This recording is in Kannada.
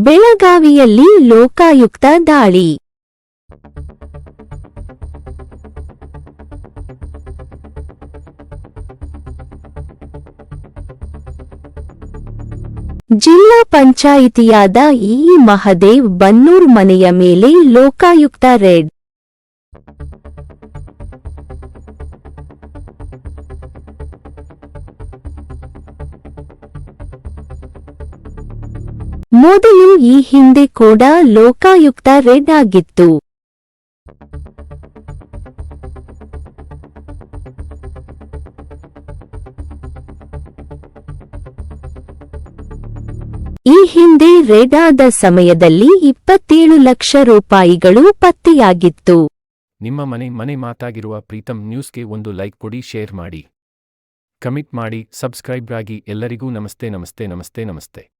ಬೆಳಗಾವಿಯಲ್ಲಿ ಲೋಕಾಯುಕ್ತ ದಾಳಿ. ಜಿಲ್ಲಾ ಪಂಚಾಯಿತಿಯಾದ ಇ. ಮಹದೇವ್ ಬನ್ನೂರ್ ಮನೆಯ ಮೇಲೆ ಲೋಕಾಯುಕ್ತ ರೇಡ್. ಮೊದಲು ಈ ಹಿಂದೆ ಕೂಡ ಲೋಕಾಯುಕ್ತ ರೇಡ್ ಆಗಿತ್ತು. ಈ ಹಿಂದೆ ರೇಡ್ ಆದ ಸಮಯದಲ್ಲಿ 27 ಲಕ್ಷ ರೂಪಾಯಿಗಳು ಪತ್ತೆಯಾಗಿತ್ತು. ನಿಮ್ಮ ಮನೆ ಮಾತಾಗಿರುವ ಪ್ರೀತಮ್ ನ್ಯೂಸ್ಗೆ ಒಂದು ಲೈಕ್ ಕೊಡಿ, ಶೇರ್ ಮಾಡಿ, ಕಮೆಂಟ್ ಮಾಡಿ, ಸಬ್ಸ್ಕ್ರೈಬ್ ಆಗಿ. ಎಲ್ಲರಿಗೂ ನಮಸ್ತೆ.